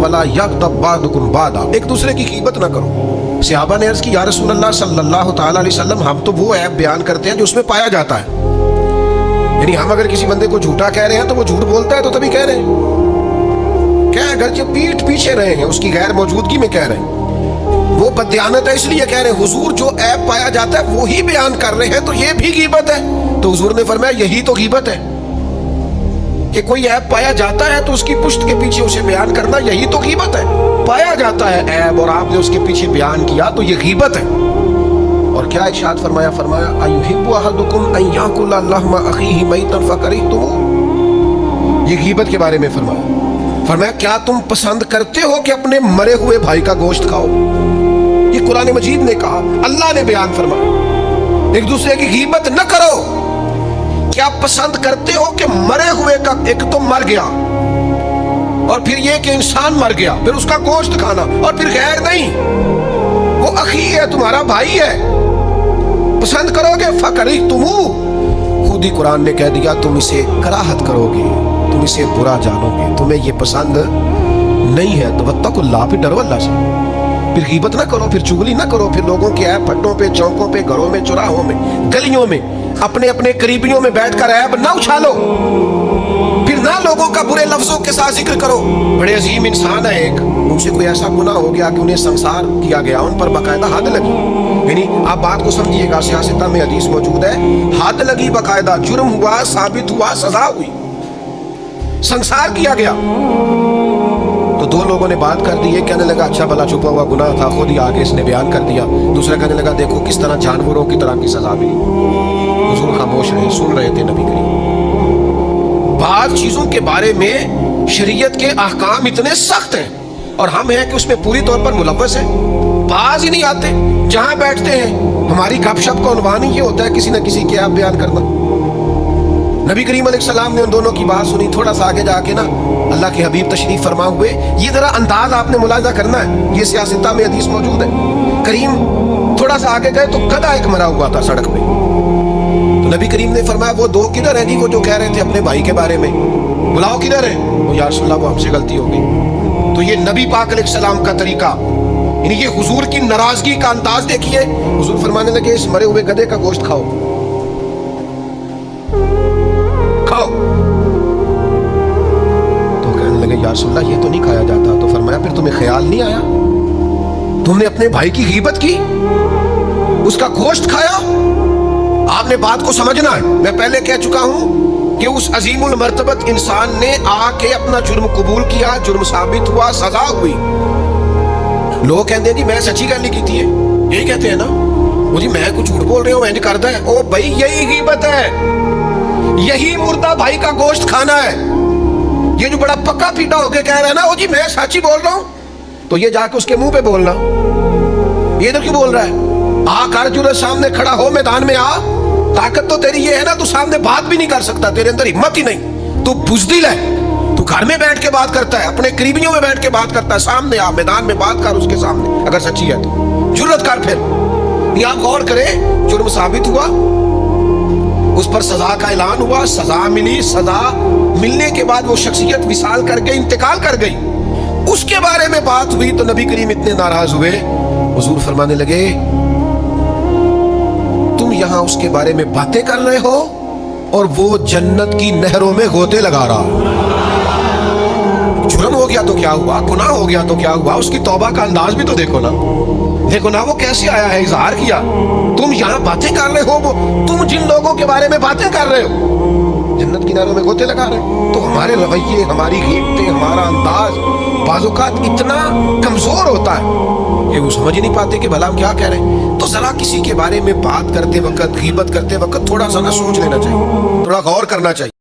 वला यग़्तब बादुकुम बादा, एक दूसरे की गीबत ना करो। सहाबा ने अर्ज़ की या रसूल अल्लाह सल्लल्लाहु तआला अलैहि वसल्लम, हम तो वो ऐब बयान करते हैं जो उसमें पाया जाता है, यानी हम अगर किसी बंदे को झूठा कह रहे हैं तो वो झूठ बोलता है तो तभी कह रहे हैं, क्या अगर जो पीठ पीछे रहे हैं उसकी गैर मौजूदगी में कह रहे हैं, वो बदयानत है इसलिए कह रहे हैं। हुजूर जो ऐब पाया जाता है वही बयान कर रहे हैं तो ये भी गीबत है। तो हुजूर ने फरमाया यही तो गीबत है कि कोई ऐब पाया जाता है तो उसकी पुष्ट के पीछे उसे बयान करना, यही तो गीबत है। पाया जाता है ऐब और आपने उसके पीछे बयान किया तो ये गीबत है। और क्या इरशाद फरमाया, फरमाया अयुहिब्बु अहदुकुम अन याकुला लहमा अखीहि मैतन फकरिहतुमू, ये गीबत के बारे में फरमाया। फरमाया क्या तुम पसंद करते हो कि अपने मरे हुए भाई का गोश्त खाओ? ये कुरान मजीद ने कहा, अल्लाह ने बयान फरमाया एक दूसरे की गीबत न करो। क्या पसंद करते हो कि मरे हुए का, एक तो मर गया और फिर ये कि इंसान मर गया फिर उसका गोश्त खाना, और फिर गैर नहीं, वो अखी है, तुम्हारा भाई है, पसंद करोगे? फकरिहतुमू, खुद ही कुरान ने कह दिया तुम इसे कराहत करोगे, तुम इसे बुरा जानोगे, तुम्हें ये पसंद नहीं है। तो वत्तकुल्लाह, फिर डरो अल्लाह से, फिर गीबत ना करो, फिर चुगली ना करो, फिर लोगों के ऐब फट्टों पे, चौकों पे, घरों में, चौराहों में, गलियों में, अपने अपने करीबियों में बैठकर ऐब ना उछालो, फिर ना लोगों का बुरे लफ्जों के साथ जिक्र करो। बड़े अजीम इंसान है एक, उनसे कोई ऐसा गुनाह हो गया कि उन्हें संसार किया गया, उन पर बाकायदा हद लगी, यानी आप बात को समझिएगा, सियासत में हदीस मौजूद है, हद लगी बाकायदा, जुर्म हुआ, साबित हुआ, सजा हुई, संसार किया गया। तो दो लोगों ने बात कर दी, एक कहने लगा अच्छा भला छुपा हुआ गुनाह था, खुद ही आगे इसने बयान कर दिया, दूसरा कहने लगा देखो किस तरह जानवरों की तरह की सजा मिली। हुजूर खामोश रहे, सुन रहे थे नबी करीम। बाद चीजों के बारे में शरीयत के अहकाम इतने सख्त हैं और हम हैं कि उसमें पूरी तौर पर मुलव्वस है, बाज ही नहीं आते। जहां बैठते हैं हमारी गपशप का उन्वान ही ये होता है किसी न किसी के आप बयान करना। नबी करीम अलैहिस्सलाम ने उन दोनों की बात सुनी, थोड़ा सा आगे जाके ना अल्लाह के हबीब तशरीफ फरमा हुए, ये जरा अंदाज आपने मुलाजा करना है, ये सियासत में हदीस मौजूद है। करीम थोड़ा सा आगे गए तो गधा एक मरा हुआ था सड़क पे। तो नबी करीम ने फरमाया वो दो किधर है जी, वो जो कह रहे थे अपने भाई के बारे में, बुलाओ किधर है? वो या रसूलल्लाह वो हमसे गलती हो गई। तो ये नबी पाक अलैहिस्सलाम का तरीका, यानी ये हुजूर की नाराजगी का अंदाज देखिए। हुजूर फरमाने लगे इस मरे हुए गधे का गोश्त खाओ, खाओ। तो कहने लगे या रसूलल्लाह ये तो नहीं खाया जाता। तो फरमाया फिर तुम्हें ख्याल नहीं आया, तुमने अपने भाई की गीबत की, उसका गोश्त खाया? आपने बात को समझना है, मैं पहले कह चुका हूं कि उस अजीमुल मर्तबत इंसान ने आके अपना जुर्म कबूल किया, जुर्म साबित हुआ, सजा हुई। लोग कहते हैं जी मैं सच्ची गल नहीं की थी, यही कहते हैं ना, वो जी मैं कुछ झूठ बोल रहे हो, मैं करता है। ओ भाई यही गीबत है, यही मुर्दा भाई का गोश्त खाना है। ये जो बड़ा पक्का पीटा होके कह रहा है ना वो जी मैं सच्ची बोल रहा हूं, तो ये जाके उसके मुंह पे बोलना, ये तो क्यों बोल रहा है? आकर जो सामने खड़ा हो, मैदान में आ, ताकत तो तेरी ये है ना तू सामने बात भी नहीं कर सकता, तेरे अंदर हिम्मत ही नहीं, तू बुज़दिल है, तू घर में बैठ के बात करता है, अपने करीबियों में बैठ के बात करता है, सामने आ, मैदान में बात कर उसके सामने, अगर सच्ची है तो जुर्रत कर। फिर आप गौर करें, जुर्म साबित हुआ, उस पर सजा का ऐलान हुआ, सजा मिली, सजा मिलने के बाद वो शख्सियत विसाल करके इंतकाल कर गई, उसके बारे में बात हुई तो नबी करीम इतने नाराज हुए, हुजूर फरमाने लगे तुम यहां उसके बारे में बातें कर रहे हो और वो जन्नत की नहरों में गोते लगा रहा। जुर्म हो गया तो क्या हुआ, गुनाह हो गया तो क्या हुआ, उसकी तौबा का अंदाज भी तो देखो ना, देखो ना वो कैसे आया है, इजहार किया। तुम यहाँ बातें कर रहे हो, वो तुम जिन लोगों के बारे में बातें कर रहे हो जन्नत की नहरों में गोते लगा रहे हो। तो हमारे रवैये, हमारी ग़ीबतें, हमारा अंदाज बाज़-औक़ात इतना कमजोर होता है कि वो समझ ही नहीं पाते कि भला हम क्या कह रहे हैं। तो जरा किसी के बारे में बात करते वक्त, ग़ीबत करते वक्त थोड़ा सा ना सोच लेना चाहिए, थोड़ा गौर करना चाहिए।